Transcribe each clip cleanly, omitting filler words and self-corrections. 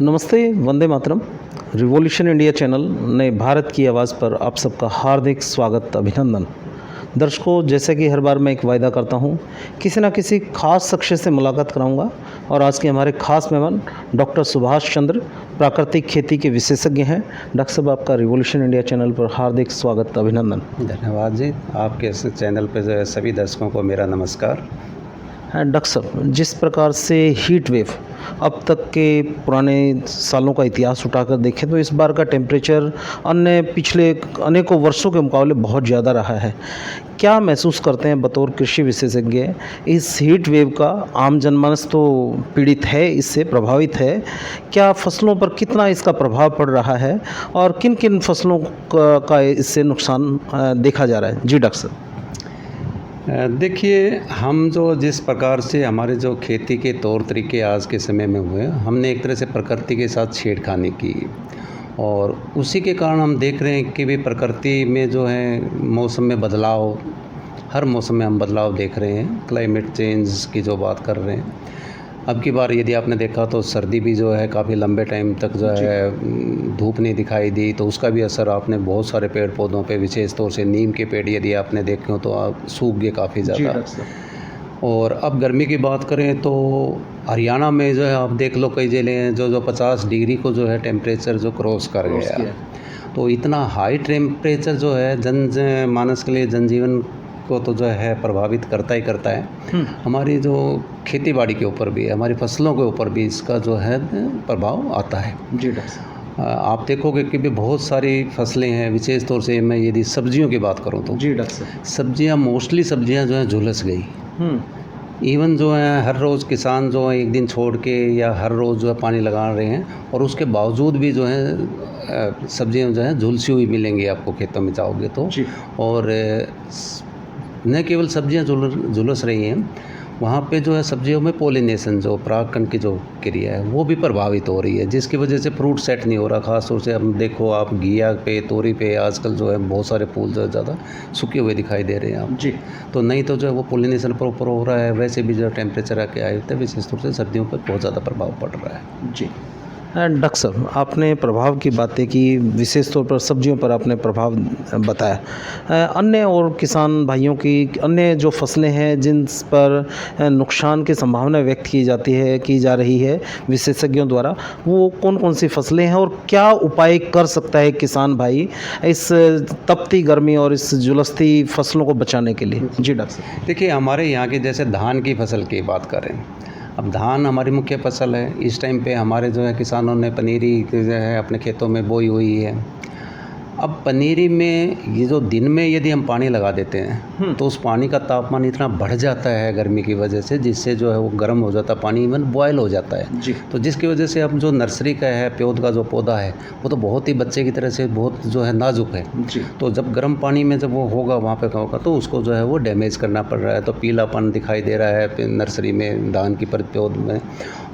नमस्ते, Vande Mataram. Revolution India channel नए भारत की आवाज़ पर आप सबका हार्दिक स्वागत, अभिनंदन। दर्शकों, जैसे कि हर बार मैं एक वायदा करता हूँ, किसी न किसी खास शख्स से मुलाकात कराऊंगा और आज के हमारे खास मेहमान डॉक्टर सुभाष चंद्र प्राकृतिक खेती के विशेषज्ञ हैं। डॉक्टर साहब, आपका रिवॉल्यूशन इंडिया चैनल पर हार्दिक स्वागत, अभिनंदन। धन्यवाद जी। आपके इस चैनल पे जो है सभी दर्शकों को मेरा नमस्कार। डॉक्टर साहब, जिस प्रकार से हीट वेव अब तक के पुराने सालों का इतिहास उठाकर देखें तो इस बार का टेम्परेचर अन्य पिछले अनेकों वर्षों के मुकाबले बहुत ज़्यादा रहा है। क्या महसूस करते हैं बतौर कृषि विशेषज्ञ इस हीट वेव का? आम जनमानस तो पीड़ित है, इससे प्रभावित है। क्या फसलों पर कितना इसका प्रभाव पड़ रहा है और किन किन फसलों का इससे नुकसान देखा जा रहा है? जी डॉक्टर साहब। देखिए, हम जो जिस प्रकार से हमारे जो खेती के तौर तरीके आज के समय में हुए, हमने एक तरह से प्रकृति के साथ छेड़खानी की और उसी के कारण हम देख रहे हैं कि भी प्रकृति में जो है मौसम में बदलाव, हर मौसम में हम बदलाव देख रहे हैं। क्लाइमेट चेंज की जो बात कर रहे हैं, अब की बार यदि आपने देखा तो सर्दी भी जो है काफ़ी लंबे टाइम तक जो है धूप नहीं दिखाई दी, तो उसका भी असर आपने बहुत सारे पेड़ पौधों पे, विशेष तौर से नीम के पेड़ यदि आपने देखे हो तो आप सूख गए काफ़ी ज़्यादा। और अब गर्मी की बात करें तो हरियाणा में जो है आप देख लो, कई ज़िले हैं जो 50 डिग्री को जो है टेम्परेचर जो क्रॉस कर गया। तो इतना हाई टेम्परेचर जो है जन मानस के लिए, जनजीवन को तो जो है प्रभावित करता ही करता है। हमारी जो खेती बाड़ी के ऊपर भी, हमारी फसलों के ऊपर भी इसका जो है प्रभाव आता है। जी डॉक्टर साहब। आप देखोगे कि भी बहुत सारी फसलें हैं, विशेष तौर से मैं यदि सब्जियों की बात करूं तो जी डॉक्टर साहब, सब्जियां, मोस्टली सब्जियां जो है झुलस गई। इवन जो है हर रोज़ किसान जो है एक दिन छोड़ के या हर रोज़ जो है पानी लगा रहे हैं और उसके बावजूद भी जो है सब्जियां जो है झुलसी हुई मिलेंगी आपको खेतों में जाओगे तो। और न केवल सब्जियां झुलस रही हैं, वहाँ पे जो है सब्जियों में पोलिनेशन, जो परागकण की जो क्रिया है वो भी प्रभावित हो रही है, जिसकी वजह से फ्रूट सेट नहीं हो रहा। ख़ास तौर से अब देखो आप घिया पे, तोरी पे आजकल जो है बहुत सारे फूल जो ज़्यादा सूखे हुए दिखाई दे रहे हैं आप जी। तो नहीं तो जो है वो पोलिनेशन प्रॉपर हो रहा है। वैसे भी जो टेम्परेचर आके आए होते हैं, विशेष तौर से सर्दियों पर बहुत ज़्यादा प्रभाव पड़ रहा है जी। डॉक्टर साहब, आपने प्रभाव की बातें की, विशेष तौर पर सब्जियों पर आपने प्रभाव बताया। अन्य और किसान भाइयों की अन्य जो फसलें हैं जिन पर नुकसान की संभावना व्यक्त की जा रही है विशेषज्ञों द्वारा, वो कौन कौन सी फसलें हैं और क्या उपाय कर सकता है किसान भाई इस तपती गर्मी और इस झुलसती फसलों को बचाने के लिए? जी डॉक्टर साहब। देखिए, हमारे यहाँ की जैसे धान की फसल की बात करें, अब धान हमारी मुख्य फसल है। इस टाइम पे हमारे जो है किसानों ने पनीरी जो है अपने खेतों में बोई हुई है। अब पनीरी में ये जो दिन में यदि हम पानी लगा देते हैं तो उस पानी का तापमान इतना बढ़ जाता है गर्मी की वजह से, जिससे जो है वो गर्म हो जाता है, पानी इवन बॉयल हो जाता है जी। तो जिसकी वजह से अब जो नर्सरी का है, प्योद का जो पौधा है, वो तो बहुत ही बच्चे की तरह से बहुत जो है नाजुक है जी। तो जब गर्म पानी में जब वो होगा वहाँ पे होगा तो उसको जो है वो डैमेज करना पड़ रहा है। तो पीलापन दिखाई दे रहा है नर्सरी में, धान की प्योद में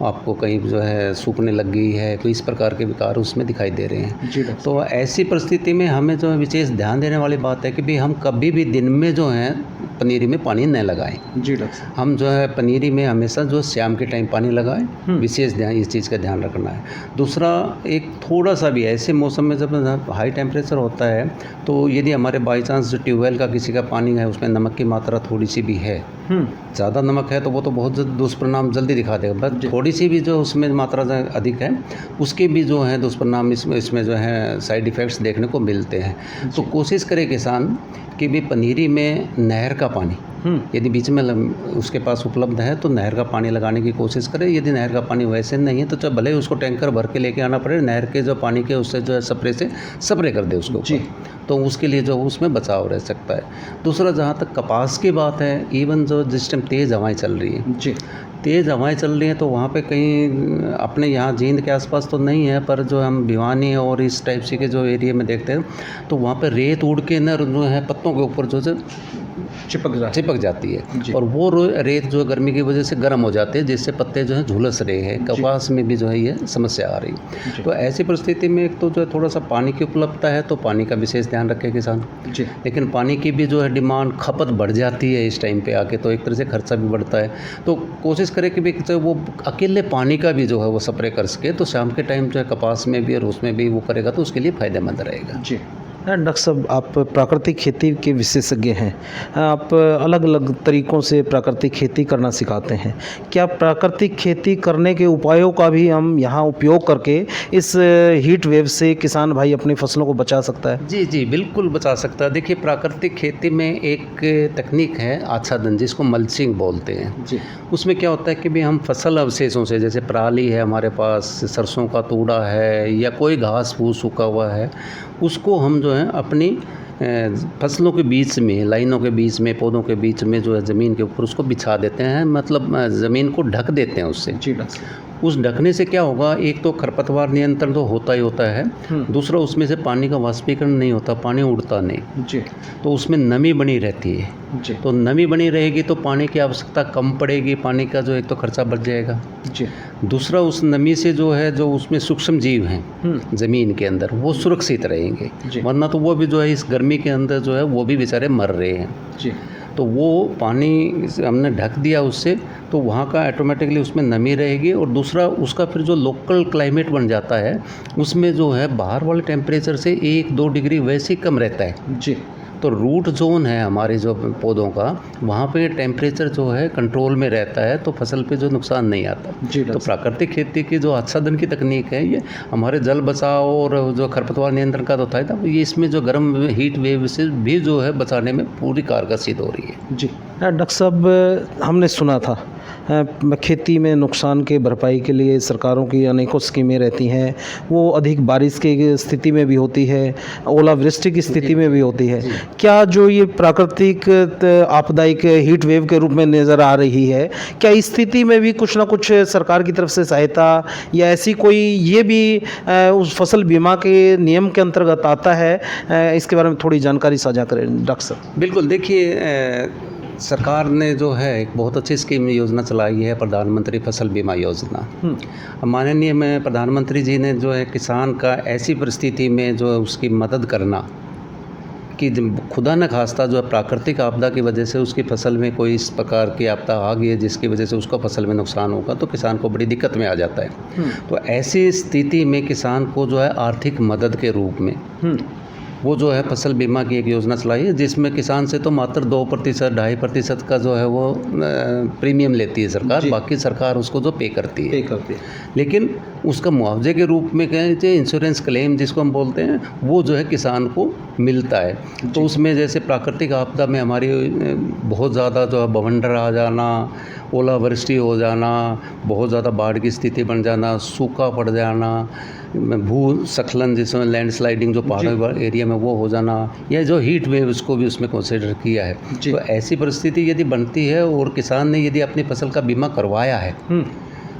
आपको कहीं जो है सूखने लग गई है, तो इस प्रकार के विकार उसमें दिखाई दे रहे हैं जी। तो ऐसी परिस्थिति में हमें जो है विशेष ध्यान देने वाली बात है कि भी हम कभी भी दिन में जो है पनीरी में पानी न लगाएं जी डॉक्टर साहब। हम जो है पनीरी में हमेशा जो शाम के टाइम पानी लगाएं, विशेष ध्यान इस चीज़ का ध्यान रखना है। दूसरा, एक थोड़ा सा भी ऐसे मौसम में जब हाई टेम्परेचर होता है तो यदि हमारे बाई चांस जो ट्यूबवेल का किसी का पानी है उसमें नमक की मात्रा थोड़ी सी भी है, ज़्यादा नमक है तो वो तो बहुत दुष्परिणाम जल्दी दिखा देगा, बट थोड़ी सी भी जो उसमें मात्रा अधिक है उसके भी जो है दुष्परिणाम इसमें जो है साइड इफ़ेक्ट्स देखने को मिलते हैं। तो कोशिश करे किसान कि भी पनीरी में नहर का पानी यदि बीच में उसके पास उपलब्ध है तो नहर का पानी लगाने की कोशिश करें। यदि नहर का पानी वैसे नहीं है तो चाहे भले ही उसको टैंकर भर के लेके आना पड़े, नहर के जो पानी के उससे जो है स्प्रे कर दे उसको जी। तो उसके लिए जो उसमें बचाव रह सकता है। दूसरा, जहाँ तक कपास की बात है, इवन जो जिस टाइम तेज़ हवाएँ चल रही है जी, तेज़ हवाएँ चल रही हैं तो वहाँ पे कहीं अपने यहाँ जींद के आसपास तो नहीं है, पर जो हम भिवानी और इस टाइप से के जो एरिया में देखते हैं तो वहाँ पे रेत उड़ के न जो है पत्तों के ऊपर जो चिपक जाती है जी। और वो रेत जो है गर्मी की वजह से गर्म हो जाते हैं, जिससे पत्ते जो हैं झुलस रहे हैं। कपास में भी जो है ये समस्या आ रही है। तो ऐसी परिस्थिति में एक तो जो है थोड़ा सा पानी की उपलब्धता है, तो पानी का विशेष ध्यान रखे किसान। जी। लेकिन पानी की भी जो है डिमांड खपत बढ़ जाती है इस टाइम पे आके, तो एक तरह से खर्चा भी बढ़ता है। तो कोशिश करें कि भाई जो वो अकेले पानी का भी जो है वो स्प्रे कर सके, तो शाम के टाइम जो है कपास में भी और उसमें भी वो करेगा तो उसके लिए फ़ायदेमंद रहेगा। जी। डॉक्टर साहब, आप प्राकृतिक खेती के विशेषज्ञ हैं। आप अलग अलग तरीक़ों से प्राकृतिक खेती करना सिखाते हैं। क्या प्राकृतिक खेती करने के उपायों का भी हम यहाँ उपयोग करके इस हीट वेव से किसान भाई अपनी फसलों को बचा सकता है? जी, जी, बिल्कुल बचा सकता है। देखिए, प्राकृतिक खेती में एक तकनीक है आच्छादन, जिसको मल्चिंग बोलते हैं। जी। उसमें क्या होता है कि भाई हम फसल अवशेषों से, जैसे पराली है हमारे पास, सरसों का तूड़ा है या कोई घास फूस सूखा हुआ है, उसको हम जो है अपनी फसलों के बीच में, लाइनों के बीच में, पौधों के बीच में जो है ज़मीन के ऊपर उसको बिछा देते हैं, मतलब ज़मीन को ढक देते हैं उससे। जी डॉक्टर साहब। उस ढकने से क्या होगा, एक तो खरपतवार नियंत्रण तो होता ही होता है, दूसरा उसमें से पानी का वाष्पीकरण नहीं होता, पानी उड़ता नहीं। जी। तो उसमें नमी बनी रहती है। जी। तो नमी बनी रहेगी तो पानी की आवश्यकता कम पड़ेगी, पानी का जो एक तो खर्चा बढ़ जाएगा। जी। दूसरा, उस नमी से जो है, जो उसमें सूक्ष्म जीव हैं ज़मीन के अंदर, वो सुरक्षित रहेंगे, वरना तो वो भी जो है इस गर्मी के अंदर जो है वो भी बेचारे मर रहे हैं। जी। तो वो पानी हमने ढक दिया उससे, तो वहाँ का ऑटोमेटिकली उसमें नमी रहेगी। और दूसरा, उसका फिर जो लोकल क्लाइमेट बन जाता है, उसमें जो है बाहर वाले टेम्परेचर से 1-2 डिग्री वैसे ही कम रहता है। जी। तो रूट जोन है हमारे जो पौधों का, वहाँ पे टेम्परेचर जो है कंट्रोल में रहता है, तो फसल पे जो नुकसान नहीं आता। जी। तो प्राकृतिक खेती की जो आच्छादन की तकनीक है, ये हमारे जल बचाव और जो खरपतवार नियंत्रण का तो था, ये इसमें जो गर्म हीट वेव से भी जो है बचाने में पूरी कारगर सिद्ध हो रही है। जी। डॉक्टर साहब, हमने सुना था खेती में नुकसान के भरपाई के लिए सरकारों की अनेकों स्कीमें रहती हैं। वो अधिक बारिश की स्थिति में भी होती है, ओलावृष्टि की स्थिति में भी होती है। क्या जो ये प्राकृतिक आपदायिक हीट वेव के रूप में नज़र आ रही है, क्या इस स्थिति में भी कुछ ना कुछ सरकार की तरफ से सहायता या ऐसी कोई ये भी उस फसल बीमा के नियम के अंतर्गत आता है? इसके बारे में थोड़ी जानकारी साझा करें डॉक्टर साहब। बिल्कुल, देखिए, सरकार ने जो है एक बहुत अच्छी स्कीम योजना चलाई है, प्रधानमंत्री फसल बीमा योजना। माननीय में प्रधानमंत्री जी ने जो है किसान का ऐसी परिस्थिति में जो है उसकी मदद करना, कि खुदा न खास्ता जो है प्राकृतिक आपदा की वजह से उसकी फसल में कोई इस प्रकार की आपदा आ गई है जिसकी वजह से उसको फसल में नुकसान होगा, तो किसान को बड़ी दिक्कत में आ जाता है। तो ऐसी स्थिति में किसान को जो है आर्थिक मदद के रूप में वो जो है फसल बीमा की एक योजना चलाई है, जिसमें किसान से तो मात्र 2%, 2.5% का जो है वो प्रीमियम लेती है सरकार, बाकी सरकार उसको जो पे करती है। लेकिन उसका मुआवजे के रूप में कहें, जो इंश्योरेंस क्लेम जिसको हम बोलते हैं, वो जो है किसान को मिलता है। तो उसमें जैसे प्राकृतिक आपदा में हमारी बहुत ज़्यादा जो है बवंडर आ जाना, ओलावृष्टि हो जाना, बहुत ज़्यादा बाढ़ की स्थिति बन जाना, सूखा पड़ जाना, भूस्खलन जिसमें लैंडस्लाइडिंग जो पहाड़ों एरिया में वो हो जाना, या जो हीट वेव उसको भी उसमें कंसिडर किया है। तो ऐसी परिस्थिति यदि बनती है और किसान ने यदि अपनी फसल का बीमा करवाया है,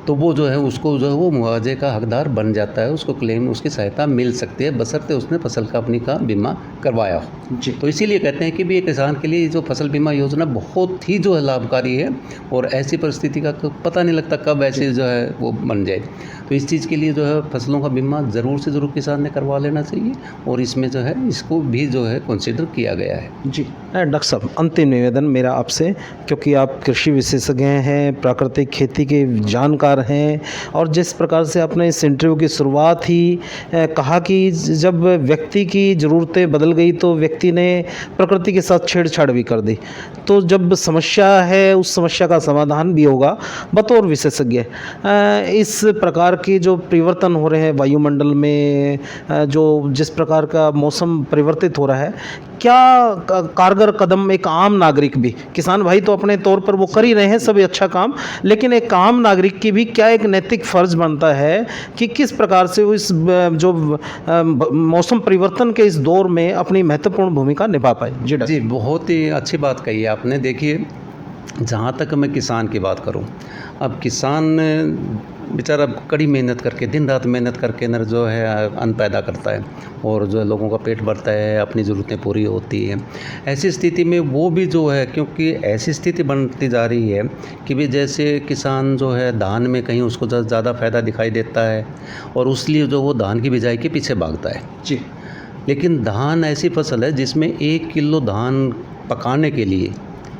तो वो जो है उसको जो है वो मुआवजे का हकदार बन जाता है, उसको क्लेम, उसकी सहायता मिल सकती है, बशर्ते उसने फसल का अपनी का बीमा करवाया हो। जी। तो इसीलिए कहते हैं कि भी ये किसान के लिए जो फसल बीमा योजना बहुत ही जो है लाभकारी है, और ऐसी परिस्थिति का पता नहीं लगता कब ऐसी जो है वो बन जाए। तो इस चीज़ के लिए जो है फसलों का बीमा ज़रूर से ज़रूर किसान ने करवा लेना चाहिए, और इसमें जो है इसको भी जो है कंसिडर किया गया है। जी डॉक्टर साहब, अंतिम निवेदन मेरा आपसे, क्योंकि आप कृषि विशेषज्ञ हैं, प्राकृतिक खेती के जानकार हैं, और जिस प्रकार से आपने इस इंटरव्यू की शुरुआत ही कहा कि जब व्यक्ति की ज़रूरतें बदल गई तो व्यक्ति ने प्रकृति के साथ छेड़छाड़ भी कर दी, तो जब समस्या है उस समस्या का समाधान भी होगा। बतौर विशेषज्ञ इस प्रकार के जो परिवर्तन हो रहे हैं वायुमंडल में, जो जिस प्रकार का मौसम परिवर्तित हो रहा है, क्या कारगर कदम एक आम नागरिक भी, किसान भाई तो अपने तौर पर वो कर ही रहे हैं सभी अच्छा काम, लेकिन एक आम नागरिक की भी क्या एक नैतिक फ़र्ज बनता है कि किस प्रकार से वो इस जो मौसम परिवर्तन के इस दौर में अपनी महत्वपूर्ण भूमिका निभा पाए? जी, बहुत ही अच्छी बात कही आपने। देखिए, जहाँ तक मैं किसान की बात करूँ, अब किसान बेचारा कड़ी मेहनत करके दिन रात मेहनत करके न जो है अन्न पैदा करता है और जो है लोगों का पेट भरता है, अपनी ज़रूरतें पूरी होती हैं। ऐसी स्थिति में वो भी जो है, क्योंकि ऐसी स्थिति बनती जा रही है कि भी जैसे किसान जो है धान में कहीं उसको ज़्यादा फ़ायदा दिखाई देता है और इसलिए जो वो धान की बिजाई के पीछे भागता है। जी। लेकिन धान ऐसी फसल है जिसमें 1 किलो धान पकाने के लिए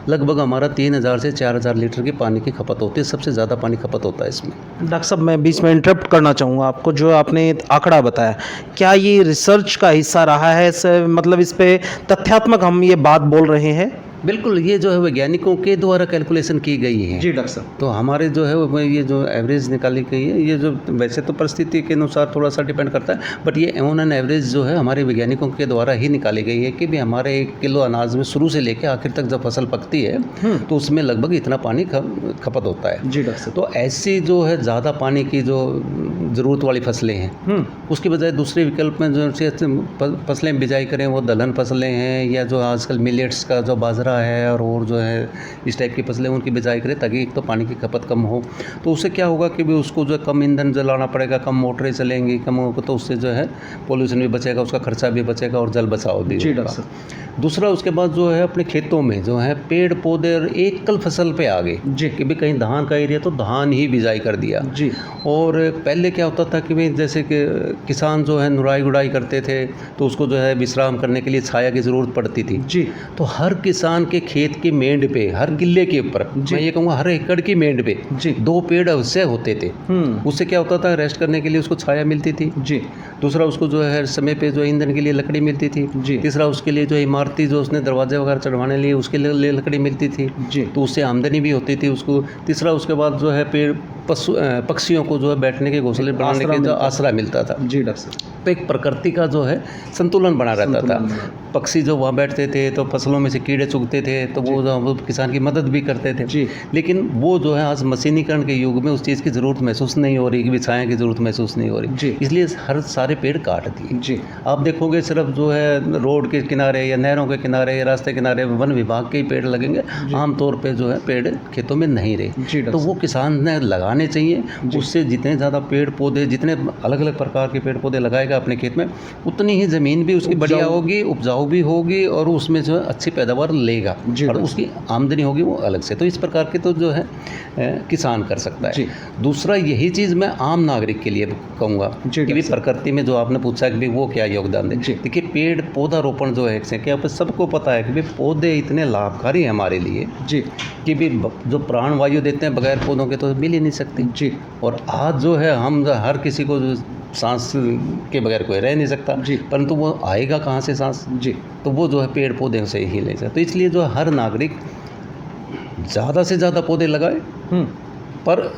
लगभग हमारा 3000 से 4000 लीटर की पानी की खपत होती है। सबसे ज़्यादा पानी खपत होता है इसमें। डॉक्टर साहब, मैं बीच में इंटरप्ट करना चाहूँगा आपको। जो आपने आंकड़ा बताया, क्या ये रिसर्च का हिस्सा रहा है? मतलब इस पे तथ्यात्मक हम ये बात बोल रहे हैं? बिल्कुल, ये जो है वैज्ञानिकों के द्वारा कैलकुलेशन की गई है। जी डॉक्टर साहब। तो हमारे जो है वो ये जो एवरेज निकाली गई है, ये जो वैसे तो परिस्थिति के अनुसार थोड़ा सा डिपेंड करता है, बट ये ऑन एन एवरेज जो है हमारे वैज्ञानिकों के द्वारा ही निकाली गई है कि भी हमारे 1 किलो अनाज में शुरू से लेकर आखिर तक जब फसल पकती है तो उसमें लगभग इतना पानी खपत होता है। जी डॉक्टर साहब। तो ऐसी जो है ज़्यादा पानी की जो ज़रूरत वाली फसलें हैं, उसके बजाय दूसरे विकल्प में जो फसलें बिजाई करें, वो दलहन फसलें हैं या जो आजकल मिलेट्स का जो बाजरा है और जो है इस टाइप की फसलें उनकी बिजाई करें, ताकि एक तो पानी की खपत कम हो। तो उससे क्या होगा कि भी उसको जो है कम ईंधन जलाना पड़ेगा, कम मोटरें चलेंगी, कम होगा, तो उससे जो है पोल्यूशन भी बचेगा, उसका खर्चा भी बचेगा और जल बचाव भी होगा। दूसरा, उसके बाद जो है अपने खेतों में जो है पेड़ पौधे एकल फसल पे आ गए जी, कि भी कहीं धान का एरिया तो धान ही बिजाई कर दिया जी। और पहले क्या होता था कि भाई जैसे कि किसान जो है निराई गुड़ाई करते थे तो उसको जो है विश्राम करने के लिए छाया की ज़रूरत पड़ती थी जी। तो हर किसान के खेत की मेंढ पे, हर किले के ऊपर, मैं ये कहूँगा हर एकड़ की मेंढ पे जी 2 पेड़ अवश्य होते थे। उससे क्या होता था, रेस्ट करने के लिए उसको छाया मिलती थी जी। दूसरा, उसको जो है समय पे जो ईंधन के लिए लकड़ी मिलती थी जी। तीसरा, उसके लिए जो इमारती जो उसने दरवाजे वगैरह चढ़वाने लिए उसके लिए लकड़ी मिलती थी जी, तो उससे आमदनी भी होती थी उसको। तीसरा, उसके बाद जो है पेड़ पक्षियों को जो है बैठने के घोंसले बनाने के जो आसरा मिलता था जी डॉक्टर साहब। तो एक प्रकृति का जो है संतुलन बना रहता था। पक्षी जो वहाँ बैठते थे तो फसलों में से कीड़े चुगते थे तो वो किसान की मदद भी करते थे जी। लेकिन वो जो है आज मशीनीकरण के युग में उस चीज़ की ज़रूरत महसूस नहीं हो रही, कि छाया की ज़रूरत महसूस नहीं हो रही जी। इसलिए हर सारे पेड़ काट दिए जी। आप देखोगे सिर्फ जो है रोड के किनारे या नहरों के किनारे या रास्ते किनारे वन विभाग के ही पेड़ लगेंगे, आमतौर पर जो है पेड़ खेतों में नहीं रहे। तो वो किसान ने लगाने चाहिए। उससे जितने ज़्यादा पेड़ पौधे, जितने अलग अलग प्रकार के पेड़ पौधे लगाएगा अपने खेत में, उतनी ही ज़मीन भी उसकी बढ़िया होगी, उपजाऊ भी होगी और उसमें जो है अच्छी पैदावार लेगा और उसकी आमदनी होगी वो अलग से। तो इस प्रकार के तो जो है किसान कर सकता है। दूसरा, यही चीज़ मैं आम नागरिक के लिए कहूँगा कि भी प्रकृति में जो आपने पूछा कि वो क्या योगदान दे। देखिए, पेड़ पौधा रोपण जो है क्या सबको पता है कि भाई पौधे इतने लाभकारी हैं हमारे लिए जी, कि भी जो प्राण वायु देते हैं बगैर पौधों के तो मिल ही नहीं सकती जी। और आज जो है हम हर किसी को सांस के बगैर कोई रह नहीं सकता जी, परंतु वो आएगा कहाँ से सांस जी, तो वो जो है पेड़ पौधे से ही ले सकता। तो इसलिए जो हर नागरिक ज़्यादा से ज़्यादा पौधे लगाए, पर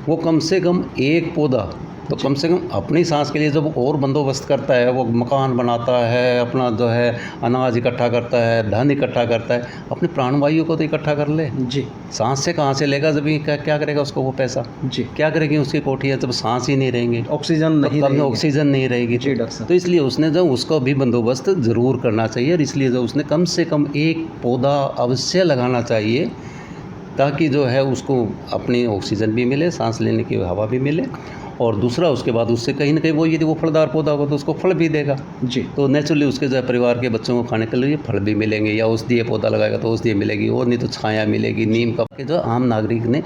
वो कम से कम एक पौधा तो कम से कम अपनी सांस के लिए जब और बंदोबस्त करता है, वो मकान बनाता है, अपना जो है अनाज इकट्ठा करता है, धन इकट्ठा करता है, अपने प्राणवायु को तो इकट्ठा कर ले जी। सांस से कहाँ से लेगा? जब क्या करेगा उसको वो पैसा जी, क्या करेगी उसकी कोठियाँ जब सांस ही नहीं रहेंगे, ऑक्सीजन नहीं रहेगी जी डॉक्टर। तो इसलिए उसने जो उसको भी बंदोबस्त ज़रूर करना चाहिए और इसलिए जो उसने कम से कम एक पौधा अवश्य लगाना चाहिए, ताकि जो है उसको अपनी ऑक्सीजन भी मिले, सांस लेने की हवा भी मिले। और दूसरा, उसके बाद उससे कहीं ना कहीं वो यदि वो फलदार पौधा होगा तो उसको फल भी देगा जी। तो नेचुरली उसके जो परिवार के बच्चों को खाने के लिए फल भी मिलेंगे, या औषधीय पौधा लगाएगा तो औषधीय मिलेगी, और नहीं तो छाया मिलेगी नीम का। जो आम नागरिक ने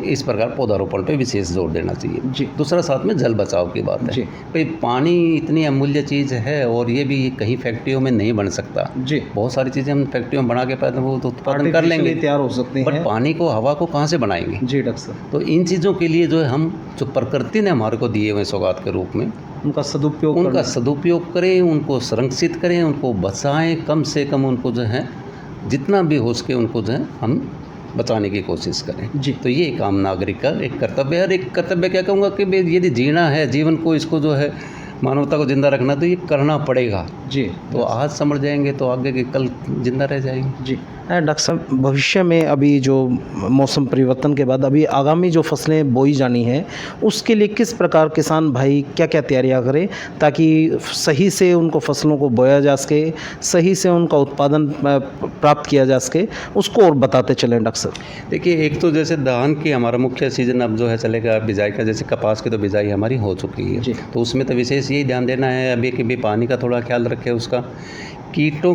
इस प्रकार पौधारोपण पे विशेष जोर देना चाहिए जी। दूसरा, साथ में जल बचाव की बात है भाई, पानी इतनी अमूल्य चीज़ है और ये भी कहीं फैक्ट्रियों में नहीं बन सकता जी। बहुत सारी चीज़ें हम फैक्ट्रियों में बना के पैदा वो तो उत्पादन कर लेंगे, तैयार हो सकते हैं, बट पानी को, हवा को कहाँ से बनाएंगे जी डॉक्टर। तो इन चीज़ों के लिए जो है हम जो प्रकृति ने हमारे को दिए हुए सौगात के रूप में उनका सदुपयोग करें, उनको संरक्षित करें, उनको बचाएं, कम से कम उनको जो है जितना भी हो सके उनको जो है हम बचाने की कोशिश करें जी। तो ये एक आम नागरिक का एक कर्तव्य है। और एक कर्तव्य क्या कहूँगा कि यदि जीना है जीवन को, इसको जो है मानवता को जिंदा रखना, तो ये करना पड़ेगा जी। तो आज समझ जाएंगे तो आगे के कल जिंदा रह जाएंगे जी। डॉक्टर साहब, भविष्य में अभी जो मौसम परिवर्तन के बाद अभी आगामी जो फसलें बोई जानी है, उसके लिए किस प्रकार किसान भाई क्या क्या तैयारियां करें ताकि सही से उनको फसलों को बोया जा सके, सही से उनका उत्पादन प्राप्त किया जा सके, उसको और बताते चलें डॉक्टर साहब। देखिए, एक तो जैसे धान की हमारा मुख्य सीज़न अब जो है चलेगा बिजाई का। जैसे कपास की तो बिजाई हमारी हो चुकी है, तो उसमें तो विशेष यही ध्यान देना है अभी कि भी पानी का थोड़ा ख्याल रखें। उसका कीड़ों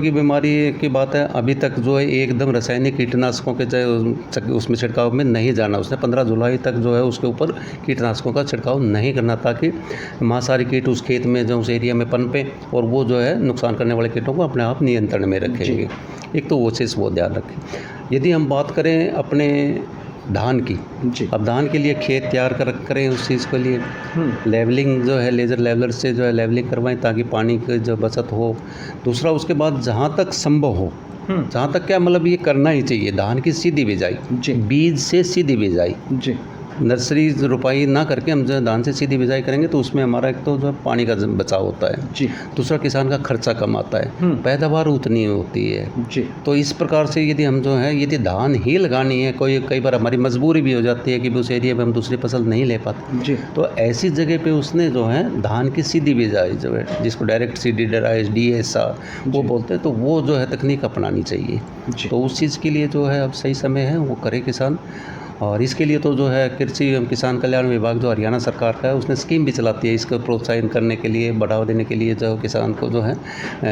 की बीमारी की बात है, अभी तक जो है एकदम रासायनिक कीटनाशकों के जो उसमें छिड़काव में नहीं जाना। उसने 15 जुलाई तक जो है उसके ऊपर कीटनाशकों का छिड़काव नहीं करना, ताकि मांसाहारी कीट उस खेत में जो उस एरिया में पनपे और वो जो है नुकसान करने वाले कीटों को अपने आप नियंत्रण में रखेंगे। एक तो वो चीज़ वो ध्यान रखें। यदि हम बात करें अपने धान की, अब धान के लिए खेत तैयार करें, उस चीज़ के लिए लेवलिंग जो है लेज़र लेवलर से जो है लेवलिंग करवाएं ताकि पानी की जो बचत हो। दूसरा, उसके बाद जहाँ तक संभव हो, जहाँ तक क्या मतलब ये करना ही चाहिए, धान की सीधी बिजाई, बीज से सीधी बिजाई। नर्सरी रुपाई ना करके हम जो है धान से सीधी बिजाई करेंगे तो उसमें हमारा एक तो जो है पानी का बचाव होता है, दूसरा किसान का खर्चा कम आता है, पैदावार उतनी होती है। तो इस प्रकार से यदि हम जो है यदि धान ही लगानी है, कई बार हमारी मजबूरी भी हो जाती है कि उस एरिया में हम दूसरी फसल नहीं ले पाते, तो ऐसी जगह पे उसने जो है धान की सीधी बिजाई जो है, जिसको डायरेक्ट सीडेड राइस DSR वो बोलते हैं, तो वो जो है तकनीक अपनानी चाहिए। तो उस चीज़ के लिए जो है अब सही समय है वो करे किसान। और इसके लिए तो जो है कृषि एवं किसान कल्याण विभाग जो हरियाणा सरकार का है, उसने स्कीम भी चलाती है इसको प्रोत्साहन करने के लिए, बढ़ावा देने के लिए। जो किसान को जो है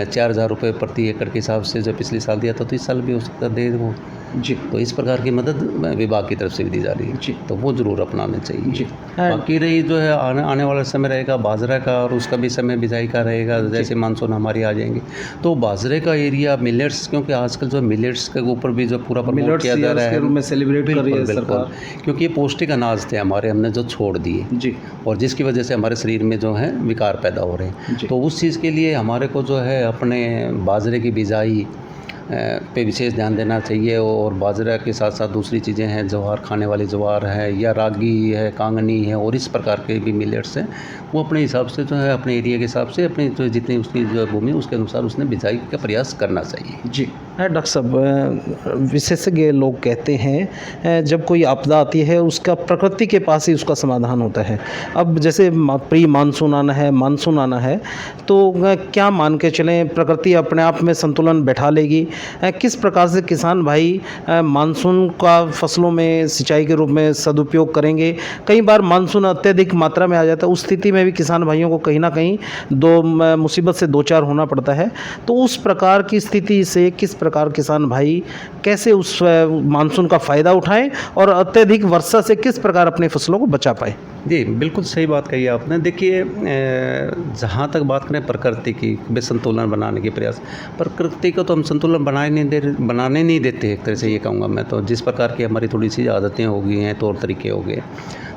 4,000 रुपये प्रति एकड़ के हिसाब से जो पिछले साल दिया था, तो इस साल भी हो सकता दे वो। तो इस प्रकार की मदद विभाग की तरफ से भी दी जा रही है, तो वो ज़रूर अपनाने चाहिए। बाकी रही जो है आने वाला समय रहेगा बाजरा का, और उसका भी समय बिजाई का रहेगा। जैसे मानसून हमारी आ जाएंगे तो बाजरे का एरिया, मिलेट्स, क्योंकि आजकल जो मिलेट्स के ऊपर भी जो पूरा प्रमोट किया जा रहा है, में सेलिब्रेट कर रही है सरकार, क्योंकि ये पौष्टिक अनाज थे हमारे, हमने जो छोड़ दिए और जिसकी वजह से हमारे शरीर में जो है विकार पैदा हो रहे हैं। तो उस चीज़ के लिए हमारे को जो है अपने बाजरे की बिजाई पे विशेष ध्यान देना चाहिए। और बाजरा के साथ साथ दूसरी चीज़ें हैं, ज्वार, खाने वाली ज्वार है या रागी है, कांगनी है, और इस प्रकार के भी मिलेट्स हैं, वो अपने हिसाब से जो है अपने एरिया के हिसाब से अपनी जो जितनी उसकी जो भूमि उसके अनुसार उसने बिजाई का प्रयास करना चाहिए। डॉक्टर साहब, विशेषज्ञ लोग कहते हैं जब कोई आपदा आती है उसका प्रकृति के पास ही उसका समाधान होता है। अब जैसे प्री मानसून आना है, मानसून आना है, तो क्या मान के चलें प्रकृति अपने आप में संतुलन बैठा लेगी? किस प्रकार से किसान भाई मानसून का फसलों में सिंचाई के रूप में सदुपयोग करेंगे? कई बार मानसून अत्यधिक मात्रा में आ जाता है, उस स्थिति में भी किसान भाइयों को कहीं ना कहीं मुसीबत से दो चार होना पड़ता है। तो उस प्रकार की स्थिति से किस प्रकार किसान भाई कैसे उस मानसून का फ़ायदा उठाएं और अत्यधिक वर्षा से किस प्रकार अपनी फसलों को बचा पाए? जी, बिल्कुल सही बात कही आपने। देखिए, जहाँ तक बात करें प्रकृति की संतुलन बनाने के प्रयास, प्रकृति को तो हम संतुलन बनाने नहीं देते, एक तरह से ये कहूँगा मैं तो। जिस प्रकार की हमारी थोड़ी सी आदतें हो गई हैं, तौर तरीके हो गए,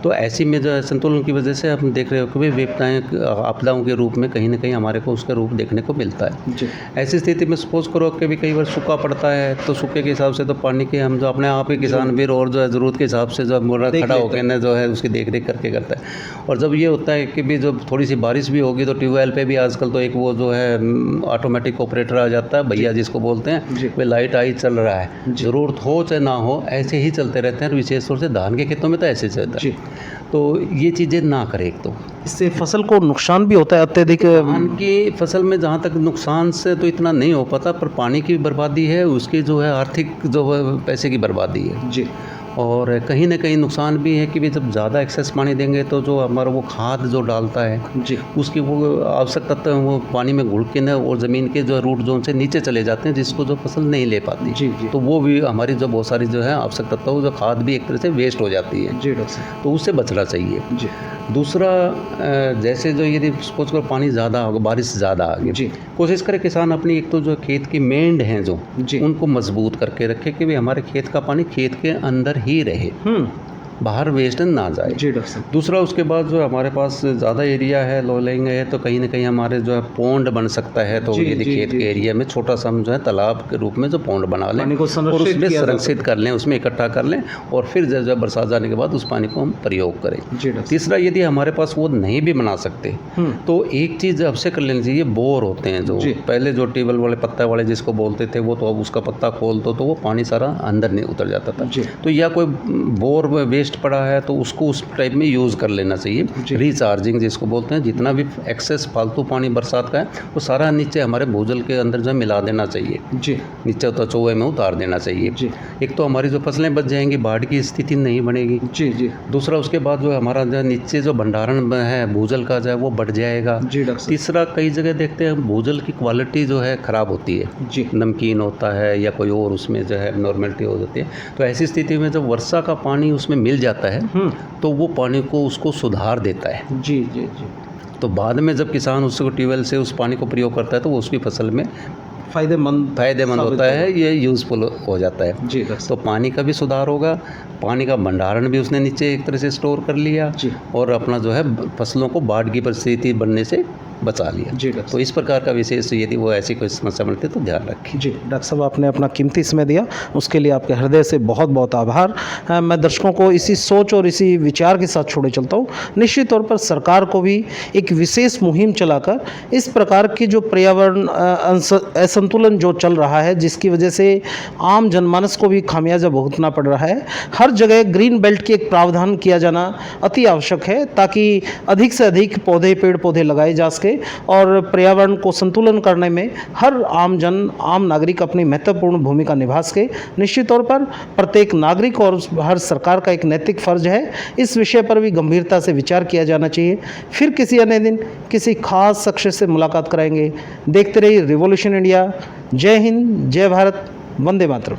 तो ऐसी में जो है संतुलन की वजह से हम देख रहे हो कि विपदाएँ, आपदाओं के रूप में कहीं ना कहीं हमारे को उसका रूप देखने को मिलता है। ऐसी स्थिति में सपोज करो कि भी कई बार सूखा पड़ता है, तो सूखे के हिसाब से तो पानी के हम जो अपने आप ही किसान भी और जो है ज़रूरत के हिसाब से जो मोड़ा खड़ा होकर ना जो है उसकी देख रेख करके करता है। और जब ये होता है कि भी जब थोड़ी सी बारिश भी होगी तो ट्यूबवेल पे भी आजकल तो एक वो जो है ऑटोमेटिक ऑपरेटर आ जाता है, भैया जिसको बोलते हैं, वे लाइट आई चल रहा है, ज़रूरत हो चाहे ना हो ऐसे ही चलते रहते हैं। विशेष तौर से धान के खेतों में तो ऐसे चलता है। तो ये चीज़ें ना करें। एक तो इससे फसल को नुकसान भी होता है अत्यधिक। धान की फसल में जहाँ तक नुकसान से तो इतना नहीं हो पाता, पर पानी की बर्बादी है, उसकी जो है आर्थिक जो है पैसे की बर्बादी है। और कहीं ना कहीं नुकसान भी है कि भी जब ज़्यादा एक्सेस पानी देंगे तो जो हमारा वो खाद जो डालता है उसकी वो आवश्यक तत्व वो पानी में घुल के ना और ज़मीन के जो रूट जोन से नीचे चले जाते हैं, जिसको जो फसल नहीं ले पाती। तो वो भी हमारी जो बहुत सारी जो है आवश्यक तत्व जो खाद भी एक तरह से वेस्ट हो जाती है। तो उससे बचना चाहिए। दूसरा, जैसे जो यदि सपोज करो पानी ज़्यादा होगा, बारिश ज़्यादा आ गई, कोशिश करे किसान अपनी एक तो जो खेत की मेंढ हैं जो उनको मजबूत करके रखे कि भी हमारे खेत का पानी खेत के अंदर ही रहे। बाहर वेस्ट ना जाए। जी डॉक्टर साहब। दूसरा उसके बाद जो है हमारे पास ज़्यादा एरिया है, लो लेंग है, तो कहीं ना कहीं हमारे जो है पोंड बन सकता है। तो जी, यदि जी, खेत जी, के एरिया में छोटा सा हम जो है तालाब के रूप में जो पोंड बना लें पानी को और संरक्षित उसमें किया जा संरक्षित कर लें, उसमें इकट्ठा कर लें और फिर जब जब बरसात जाने के बाद उस पानी को हम प्रयोग करें। जी डॉक्टर तीसरा, यदि हमारे पास वो नहीं भी बना सकते तो एक चीज़ अब से कर लेनी चाहिए, बोर होते हैं जो जी। पहले जो ट्यूबवेल वाले पत्ता वाले जिसको बोलते थे, वो तो अब उसका पत्ता खोल दो तो वो पानी सारा अंदर नहीं उतर जाता था। जी। तो या कोई बोर वेस्ट पड़ा है तो उसको उस टाइप में यूज़ कर लेना जी। चाहिए। रिचार्जिंग जिसको बोलते हैं, जितना भी एक्सेस फालतू पानी बरसात का है वो सारा नीचे हमारे भूजल के अंदर जो है मिला देना चाहिए, जी नीचे तो चौवे में उतार देना चाहिए। जी। एक तो हमारी जो फसलें बच जाएंगी, बाढ़ की स्थिति नहीं बनेगी। जी जी दूसरा उसके बाद जो हमारा जो नीचे जो भंडारण है भूजल का जो है वो बढ़ जाएगा। जी डॉक्टर साहब। तीसरा, कई जगह देखते हैं भूजल की क्वालिटी जो है ख़राब होती है, जी नमकीन होता है या कोई और उसमें जो है नॉर्मलिटी हो जाती है। तो ऐसी स्थिति में जब वर्षा का पानी उसमें मिल जाता है तो वो पानी को उसको सुधार देता है। जी जी जी तो बाद में जब किसान उसको ट्यूबवेल से उस पानी को प्रयोग करता है तो वो उसकी फसल में फायदेमंद फ़ायदेमंद साबित होता है, ये यूज़फुल हो जाता है। जी डॉक्टर तो पानी का भी सुधार होगा, पानी का भंडारण भी उसने नीचे एक तरह से स्टोर कर लिया जी। और अपना जो है फसलों को बाढ़ की परिस्थिति बनने से बचा लिया। जी डॉक्टर तो इस प्रकार का विशेष यदि वो ऐसी कोई समस्या बनती है तो ध्यान रखें। जी डॉक्टर साहब, आपने अपना कीमती समय दिया, उसके लिए आपके हृदय से बहुत बहुत आभार। मैं दर्शकों को इसी सोच और इसी विचार के साथ छोड़े चलता हूँ। निश्चित तौर पर सरकार को भी एक विशेष मुहिम चलाकर इस प्रकार की जो पर्यावरण असंतुलन जो चल रहा है, जिसकी वजह से आम जनमानस को भी खामियाजा भुगतना पड़ रहा है, हर जगह ग्रीन बेल्ट की एक प्रावधान किया जाना अति आवश्यक है ताकि अधिक से अधिक पेड़ पौधे लगाए जा सके और पर्यावरण को संतुलन करने में हर आम नागरिक अपनी महत्वपूर्ण भूमिका निभा सके। निश्चित तौर पर प्रत्येक नागरिक और हर सरकार का एक नैतिक फर्ज है इस विषय पर भी गंभीरता से विचार किया जाना चाहिए। फिर किसी अन्य दिन किसी खास शख्स से मुलाकात कराएंगे। देखते रहिए रिवॉल्यूशन इंडिया। जय हिंद, जय भारत, वंदे मातरम।